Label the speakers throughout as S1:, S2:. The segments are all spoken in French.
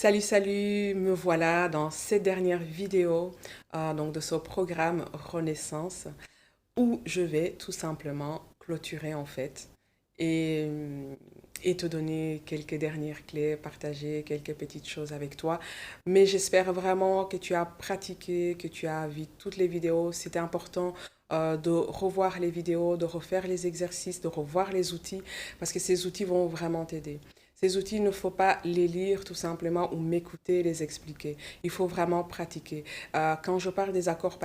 S1: Salut, salut, me voilà dans cette dernière vidéo donc de ce programme Renaissance où je vais tout simplement clôturer en fait et, et te donner quelques dernières clés, partager quelques petites choses avec toi. Mais j'espère vraiment que tu as pratiqué, que tu as vu toutes les vidéos. C'était important de revoir les vidéos, de refaire les exercices, de revoir les outils parce que ces outils vont vraiment t'aider. Ces outils, il ne faut pas les lire tout simplement ou m'écouter les expliquer. Il faut vraiment pratiquer. Quand je parle des accords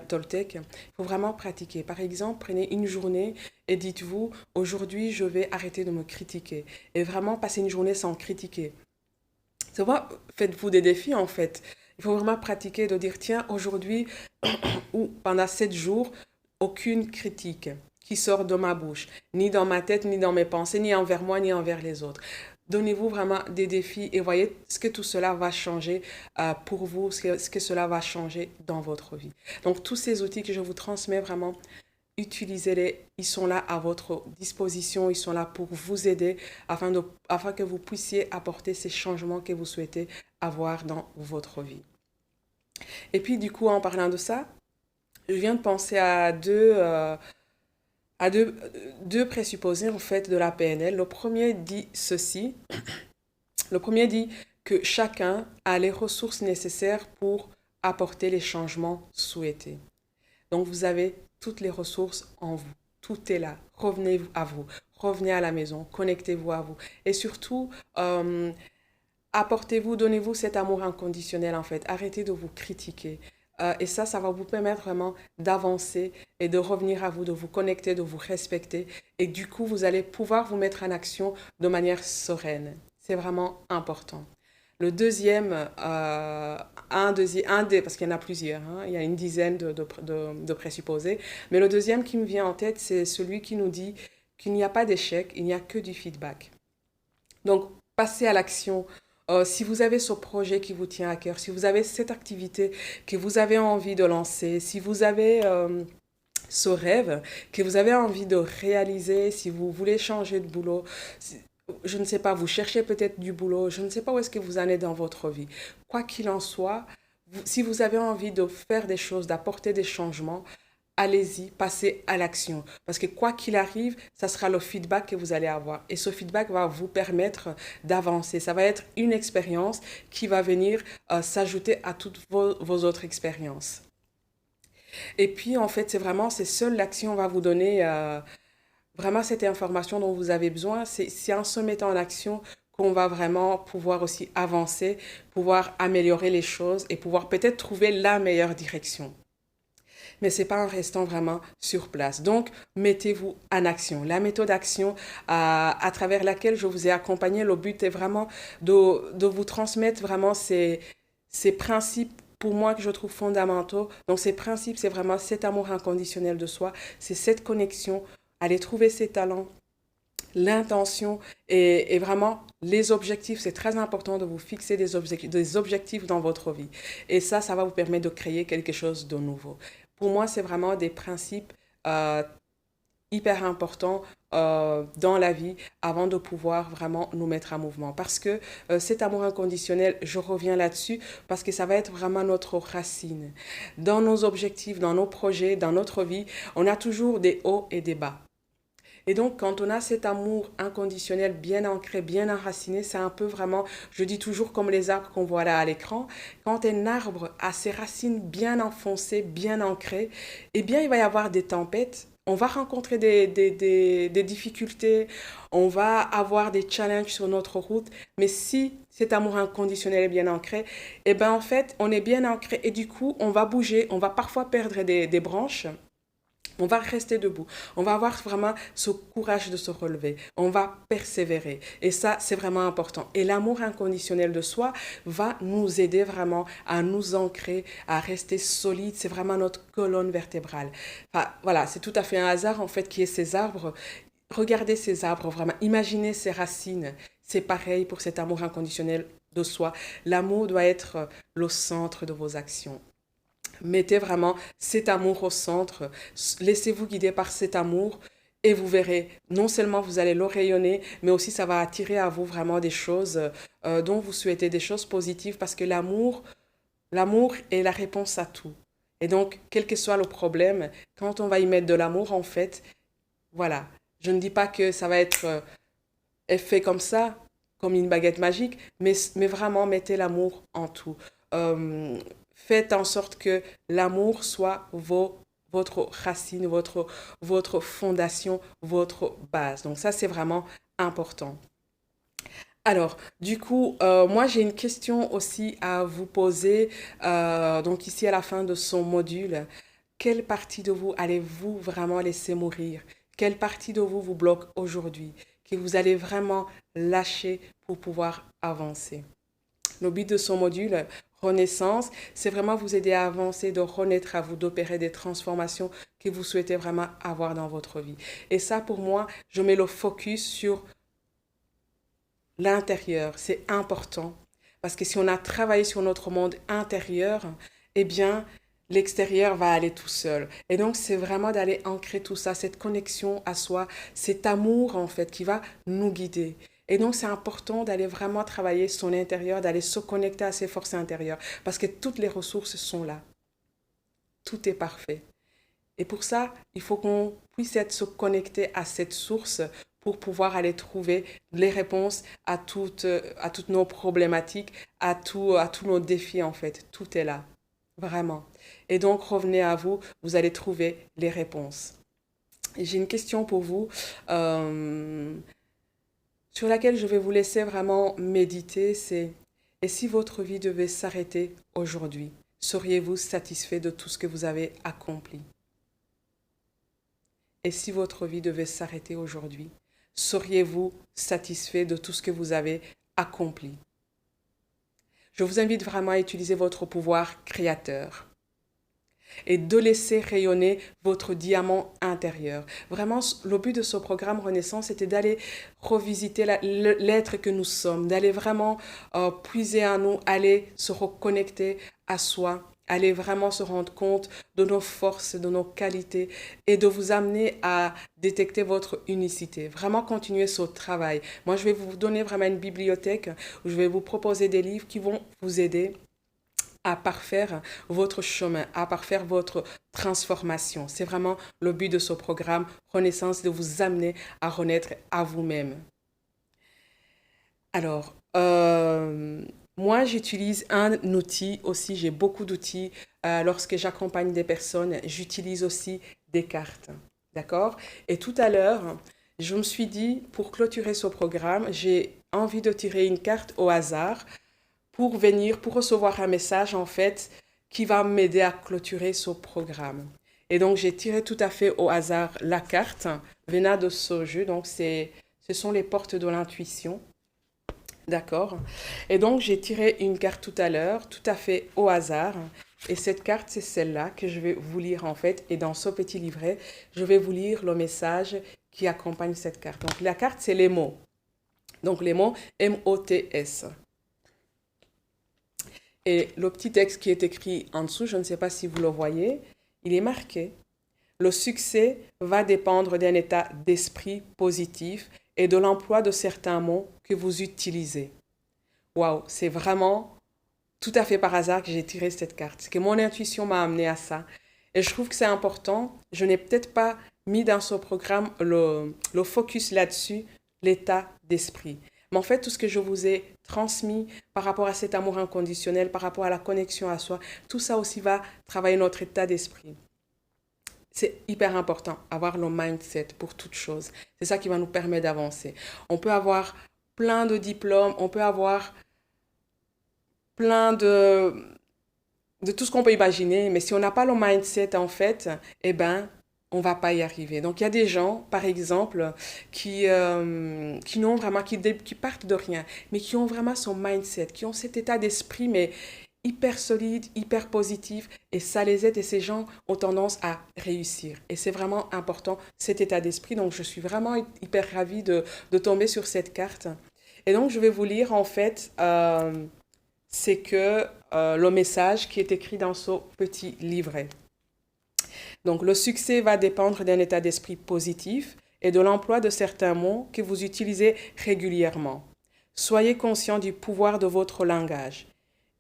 S1: Toltec, il faut vraiment pratiquer. Par exemple, prenez une journée et dites-vous, aujourd'hui, je vais arrêter de me critiquer. Et vraiment passer une journée sans critiquer. C'est vrai, faites-vous des défis en fait. Il faut vraiment pratiquer de dire, tiens, aujourd'hui ou pendant 7 jours, aucune critique qui sort de ma bouche, ni dans ma tête, ni dans mes pensées, ni envers moi, ni envers les autres. Donnez-vous vraiment des défis et voyez ce que tout cela va changer pour vous, ce que cela va changer dans votre vie. Donc tous ces outils que je vous transmets vraiment, utilisez-les, ils sont là à votre disposition, ils sont là pour vous aider afin que vous puissiez apporter ces changements que vous souhaitez avoir dans votre vie. Et puis du coup, en parlant de ça, je viens de penser à deux présupposés en fait de la PNL. Le premier dit ceci. Le premier dit que chacun a les ressources nécessaires pour apporter les changements souhaités. Donc vous avez toutes les ressources en vous. Tout est là. Revenez à vous. Revenez à la maison. Connectez-vous à vous. Et surtout, apportez-vous, donnez-vous cet amour inconditionnel en fait. Arrêtez de vous critiquer. Et ça va vous permettre vraiment d'avancer et de revenir à vous, de vous connecter, de vous respecter. Et du coup, vous allez pouvoir vous mettre en action de manière sereine. C'est vraiment important. Le deuxième, parce qu'il y en a plusieurs, hein, il y a une dizaine de présupposés, mais le deuxième qui me vient en tête, c'est celui qui nous dit qu'il n'y a pas d'échec, il n'y a que du feedback. Donc, passez à l'action. Si vous avez ce projet qui vous tient à cœur, si vous avez cette activité que vous avez envie de lancer, si vous avez ce rêve que vous avez envie de réaliser, si vous voulez changer de boulot, je ne sais pas, vous cherchez peut-être du boulot, je ne sais pas où est-ce que vous en êtes dans votre vie. Quoi qu'il en soit, si vous avez envie de faire des choses, d'apporter des changements, allez-y, passez à l'action. Parce que quoi qu'il arrive, ça sera le feedback que vous allez avoir. Et ce feedback va vous permettre d'avancer. Ça va être une expérience qui va venir s'ajouter à toutes vos autres expériences. Et puis, en fait, c'est seule l'action va vous donner vraiment cette information dont vous avez besoin. C'est en se mettant en action qu'on va vraiment pouvoir aussi avancer, pouvoir améliorer les choses et pouvoir peut-être trouver la meilleure direction. Mais c'est pas en restant vraiment sur place. Donc, mettez-vous en action. La méthode action à travers laquelle je vous ai accompagné, le but est vraiment de vous transmettre vraiment ces principes pour moi que je trouve fondamentaux. Donc, ces principes, c'est vraiment cet amour inconditionnel de soi, c'est cette connexion, aller trouver ses talents, l'intention et vraiment les objectifs. C'est très important de vous fixer des objectifs dans votre vie. Et ça va vous permettre de créer quelque chose de nouveau. Pour moi, c'est vraiment des principes euh, hyper importants dans la vie avant de pouvoir vraiment nous mettre en mouvement. Parce que cet amour inconditionnel, je reviens là-dessus, parce que ça va être vraiment notre racine. Dans nos objectifs, dans nos projets, dans notre vie, on a toujours des hauts et des bas. Et donc, quand on a cet amour inconditionnel bien ancré, bien enraciné, c'est un peu vraiment, je dis toujours comme les arbres qu'on voit là à l'écran, quand un arbre a ses racines bien enfoncées, bien ancrées, eh bien, il va y avoir des tempêtes. On va rencontrer des difficultés, on va avoir des challenges sur notre route, mais si cet amour inconditionnel est bien ancré, eh bien, en fait, on est bien ancré et du coup, on va bouger, on va parfois perdre des branches, on va rester debout. On va avoir vraiment ce courage de se relever. On va persévérer. Et ça, c'est vraiment important. Et l'amour inconditionnel de soi va nous aider vraiment à nous ancrer, à rester solide. C'est vraiment notre colonne vertébrale. Enfin, voilà, c'est tout à fait un hasard en fait qui est ces arbres. Regardez ces arbres vraiment. Imaginez ces racines. C'est pareil pour cet amour inconditionnel de soi. L'amour doit être le centre de vos actions. Mettez vraiment cet amour au centre. Laissez-vous guider par cet amour Et vous verrez, non seulement vous allez le rayonner, mais aussi ça va attirer à vous vraiment des choses dont vous souhaitez, des choses positives, parce que l'amour est la réponse à tout. Et donc, quel que soit le problème, quand on va y mettre de l'amour, en fait, voilà. Je ne dis pas que ça va être fait comme ça, comme une baguette magique, mais vraiment mettez l'amour en tout. Faites en sorte que l'amour soit votre racine, votre fondation, votre base. Donc ça, c'est vraiment important. Alors, du coup, moi, j'ai une question aussi à vous poser. Donc ici, à la fin de son module, quelle partie de vous allez-vous vraiment laisser mourir? Quelle partie de vous vous bloque aujourd'hui? Que vous allez vraiment lâcher pour pouvoir avancer? Le but de son module Renaissance, c'est vraiment vous aider à avancer, de renaître à vous, d'opérer des transformations que vous souhaitez vraiment avoir dans votre vie. Et ça, pour moi, je mets le focus sur l'intérieur. C'est important parce que si on a travaillé sur notre monde intérieur, eh bien, l'extérieur va aller tout seul. Et donc, c'est vraiment d'aller ancrer tout ça, cette connexion à soi, cet amour, en fait, qui va nous guider. Et donc, c'est important d'aller vraiment travailler son intérieur, d'aller se connecter à ses forces intérieures, parce que toutes les ressources sont là. Tout est parfait. Et pour ça, il faut qu'on puisse se connecter à cette source pour pouvoir aller trouver les réponses à toutes nos problématiques, à tous nos défis, en fait. Tout est là, vraiment. Et donc, revenez à vous, vous allez trouver les réponses. Et j'ai une question pour vous sur laquelle je vais vous laisser vraiment méditer, c'est: et si votre vie devait s'arrêter aujourd'hui, seriez-vous satisfait de tout ce que vous avez accompli? Et si votre vie devait s'arrêter aujourd'hui, seriez-vous satisfait de tout ce que vous avez accompli? Je vous invite vraiment à utiliser votre pouvoir créateur et de laisser rayonner votre diamant intérieur. Vraiment, le but de ce programme Renaissance, c'était d'aller revisiter l'être que nous sommes, d'aller vraiment puiser en nous, aller se reconnecter à soi, aller vraiment se rendre compte de nos forces, de nos qualités et de vous amener à détecter votre unicité. Vraiment continuer ce travail. Moi, je vais vous donner vraiment une bibliothèque où je vais vous proposer des livres qui vont vous aider à parfaire votre chemin, à parfaire votre transformation. C'est vraiment le but de ce programme Renaissance, de vous amener à renaître à vous-même. Alors, moi, j'utilise un outil aussi, j'ai beaucoup d'outils. Lorsque j'accompagne des personnes, j'utilise aussi des cartes. D'accord? Et tout à l'heure, je me suis dit, pour clôturer ce programme, j'ai envie de tirer une carte au hasard pour recevoir un message, en fait, qui va m'aider à clôturer ce programme. Et donc, j'ai tiré tout à fait au hasard la carte venant de ce jeu. Donc, ce sont les portes de l'intuition. D'accord? Et donc, j'ai tiré une carte tout à l'heure, tout à fait au hasard. Et cette carte, c'est celle-là que je vais vous lire, en fait. Et dans ce petit livret, je vais vous lire le message qui accompagne cette carte. Donc, la carte, c'est les mots. Donc, les mots M-O-T-S. Et le petit texte qui est écrit en dessous, je ne sais pas si vous le voyez, il est marqué: le succès va dépendre d'un état d'esprit positif et de l'emploi de certains mots que vous utilisez. Waouh, c'est vraiment tout à fait par hasard que j'ai tiré cette carte. C'est que mon intuition m'a amené à ça. Et je trouve que c'est important. Je n'ai peut-être pas mis dans ce programme le focus là-dessus, l'état d'esprit. Mais en fait, tout ce que je vous ai transmis par rapport à cet amour inconditionnel, par rapport à la connexion à soi, tout ça aussi va travailler notre état d'esprit. C'est hyper important, avoir le mindset pour toute chose. C'est ça qui va nous permettre d'avancer. On peut avoir plein de diplômes, on peut avoir plein de tout ce qu'on peut imaginer, mais si on n'a pas le mindset, en fait, eh ben, on va pas y arriver. Donc, il y a des gens, par exemple, qui n'ont vraiment, qui partent de rien, mais qui ont vraiment son mindset, qui ont cet état d'esprit, mais hyper solide, hyper positif, et ça les aide, et ces gens ont tendance à réussir. Et c'est vraiment important, cet état d'esprit. Donc, je suis vraiment hyper ravie de tomber sur cette carte. Et donc, je vais vous lire, en fait, c'est que le message qui est écrit dans ce petit livret. Donc, le succès va dépendre d'un état d'esprit positif et de l'emploi de certains mots que vous utilisez régulièrement. Soyez conscient du pouvoir de votre langage.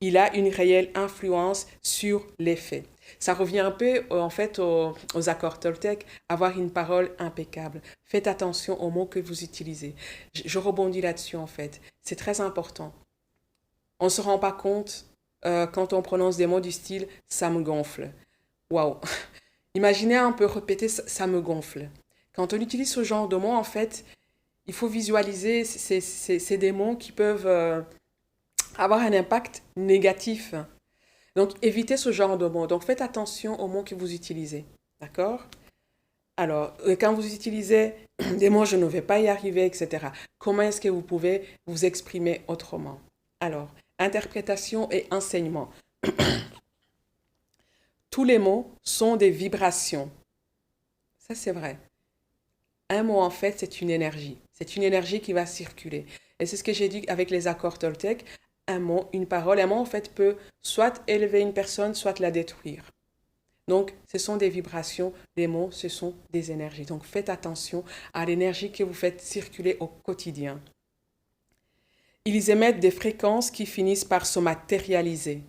S1: Il a une réelle influence sur les faits. Ça revient un peu en fait aux accords Toltec, avoir une parole impeccable. Faites attention aux mots que vous utilisez. Je rebondis là-dessus en fait. C'est très important. On ne se rend pas compte quand on prononce des mots du style « ça me gonfle ». Waouh. Imaginez un peu répéter « ça me gonfle ». Quand on utilise ce genre de mots, en fait, il faut visualiser, c'est des mots qui peuvent avoir un impact négatif. Donc, évitez ce genre de mots. Donc, faites attention aux mots que vous utilisez. D'accord? Alors, quand vous utilisez des mots « je ne vais pas y arriver », etc., comment est-ce que vous pouvez vous exprimer autrement? Alors, interprétation et enseignement. Tous les mots sont des vibrations. Ça, c'est vrai. Un mot, en fait, c'est une énergie. C'est une énergie qui va circuler. Et c'est ce que j'ai dit avec les accords Toltec. Un mot, une parole, un mot, en fait, peut soit élever une personne, soit la détruire. Donc, ce sont des vibrations. Les mots, ce sont des énergies. Donc, faites attention à l'énergie que vous faites circuler au quotidien. Ils émettent des fréquences qui finissent par se matérialiser.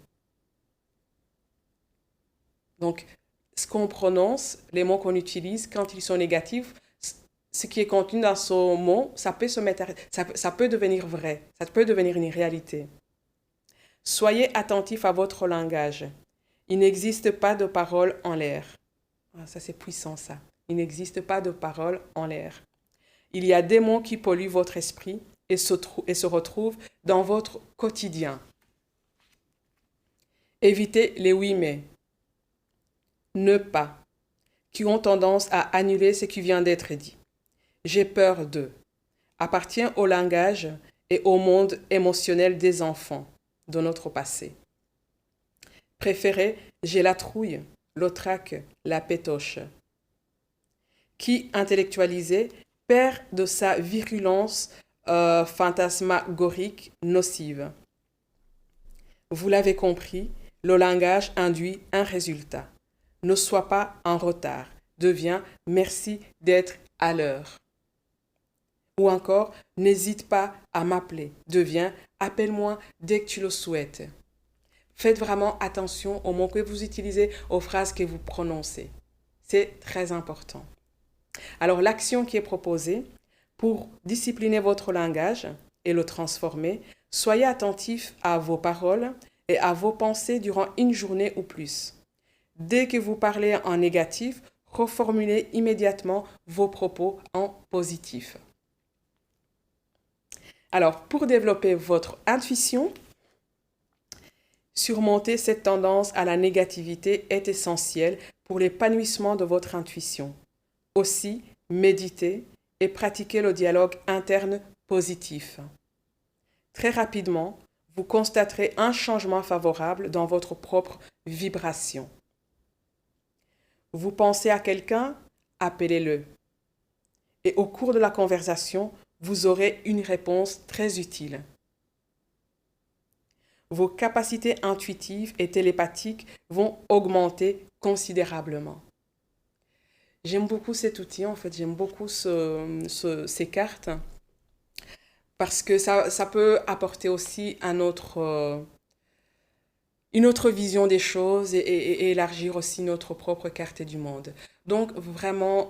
S1: Donc, ce qu'on prononce, les mots qu'on utilise, quand ils sont négatifs, ce qui est contenu dans ce mot, ça peut devenir vrai, ça peut devenir une réalité. Soyez attentifs à votre langage. Il n'existe pas de parole en l'air. Ah, ça, c'est puissant, ça. Il n'existe pas de parole en l'air. Il y a des mots qui polluent votre esprit et se retrouvent dans votre quotidien. Évitez les oui mais, ne pas, qui ont tendance à annuler ce qui vient d'être dit. J'ai peur de, appartient au langage et au monde émotionnel des enfants, de notre passé. Préférez, j'ai la trouille, l'autraque, la pétoche. Qui, intellectualisé, perd de sa virulence fantasmagorique nocive. Vous l'avez compris, le langage induit un résultat. Ne sois pas en retard, deviens merci d'être à l'heure. Ou encore, n'hésite pas à m'appeler, deviens appelle-moi dès que tu le souhaites. Faites vraiment attention aux mots que vous utilisez, aux phrases que vous prononcez. C'est très important. Alors, l'action qui est proposée pour discipliner votre langage et le transformer, soyez attentif à vos paroles et à vos pensées durant une journée ou plus. Dès que vous parlez en négatif, reformulez immédiatement vos propos en positif. Alors, pour développer votre intuition, surmonter cette tendance à la négativité est essentiel pour l'épanouissement de votre intuition. Aussi, méditez et pratiquez le dialogue interne positif. Très rapidement, vous constaterez un changement favorable dans votre propre vibration. Vous pensez à quelqu'un, appelez-le. Et au cours de la conversation, vous aurez une réponse très utile. Vos capacités intuitives et télépathiques vont augmenter considérablement. J'aime beaucoup cet outil, en fait, j'aime beaucoup ces cartes parce que ça peut apporter aussi une autre vision des choses et élargir aussi notre propre carte du monde. Donc vraiment,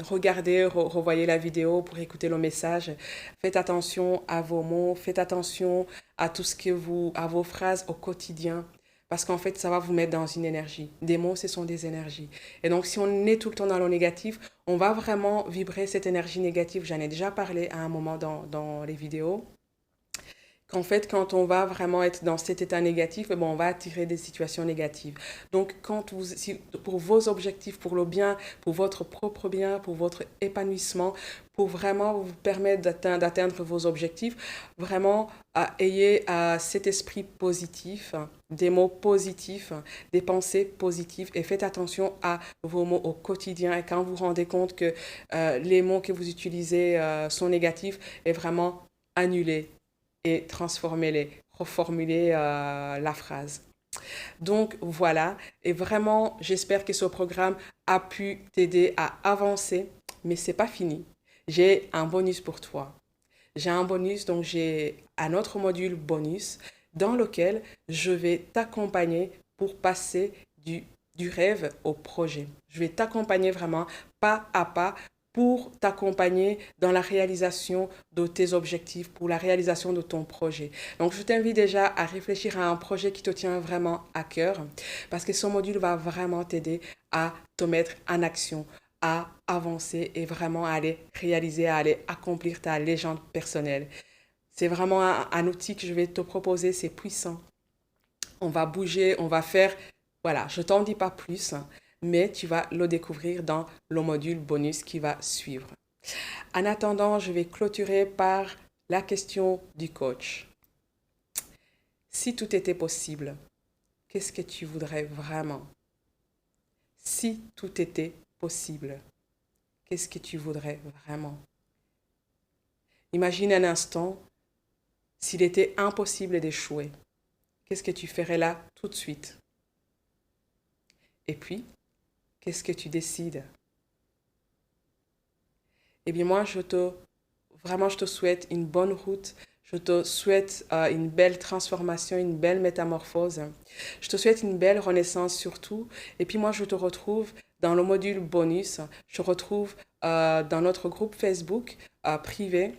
S1: regardez, revoyez la vidéo pour écouter le message. Faites attention à vos mots, faites attention à à vos phrases au quotidien. Parce qu'en fait, ça va vous mettre dans une énergie. Des mots, ce sont des énergies. Et donc, si on est tout le temps dans le négatif, on va vraiment vibrer cette énergie négative. J'en ai déjà parlé à un moment dans les vidéos. Qu'en fait, quand on va vraiment être dans cet état négatif, on va attirer des situations négatives. Donc, pour vos objectifs, pour le bien, pour votre propre bien, pour votre épanouissement, pour vraiment vous permettre d'atteindre vos objectifs, vraiment ayez cet esprit positif, des mots positifs, des pensées positives et faites attention à vos mots au quotidien. Et quand vous vous rendez compte que les mots que vous utilisez sont négatifs, et vraiment annulez et transformez-les, reformulez la phrase. Donc voilà, et vraiment j'espère que ce programme a pu t'aider à avancer, mais c'est pas fini. j'ai un bonus pour toi. J'ai un bonus, donc j'ai un autre module bonus dans lequel je vais t'accompagner pour passer du rêve au projet. Je vais t'accompagner vraiment pas à pas pour t'accompagner dans la réalisation de tes objectifs, pour la réalisation de ton projet. Donc, je t'invite déjà à réfléchir à un projet qui te tient vraiment à cœur parce que ce module va vraiment t'aider à te mettre en action, à avancer et vraiment à aller réaliser, à aller accomplir ta légende personnelle. C'est vraiment un outil que je vais te proposer, c'est puissant. On va bouger, on va faire, voilà, je t'en dis pas plus, mais tu vas le découvrir dans le module bonus qui va suivre. En attendant, je vais clôturer par la question du coach. Si tout était possible, qu'est-ce que tu voudrais vraiment? Si tout était possible, qu'est-ce que tu voudrais vraiment? Imagine un instant s'il était impossible d'échouer. Qu'est-ce que tu ferais là tout de suite? Et puis, qu'est-ce que tu décides? Eh bien, moi, je te souhaite une bonne route. Je te souhaite une belle transformation, une belle métamorphose. Je te souhaite une belle renaissance surtout. Et puis moi, je te retrouve dans le module bonus. Je te retrouve dans notre groupe Facebook privé.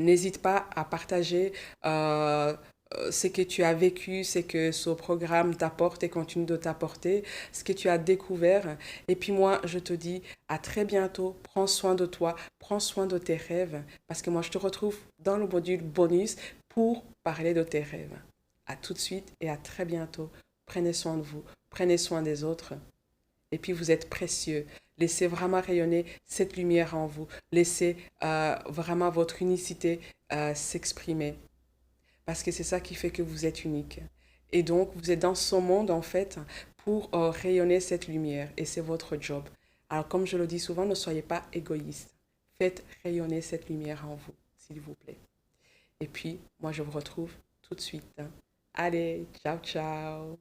S1: N'hésite pas à partager ce que tu as vécu, ce que ce programme t'apporte et continue de t'apporter, ce que tu as découvert. Et puis moi, je te dis à très bientôt. Prends soin de toi, prends soin de tes rêves, parce que moi, je te retrouve dans le module bonus pour parler de tes rêves. À tout de suite et à très bientôt. Prenez soin de vous, prenez soin des autres. Et puis vous êtes précieux. Laissez vraiment rayonner cette lumière en vous. Laissez vraiment votre unicité s'exprimer. Parce que c'est ça qui fait que vous êtes unique. Et donc, vous êtes dans ce monde, en fait, pour rayonner cette lumière. Et c'est votre job. Alors, comme je le dis souvent, ne soyez pas égoïste. Faites rayonner cette lumière en vous, s'il vous plaît. Et puis, moi, je vous retrouve tout de suite. Allez, ciao, ciao.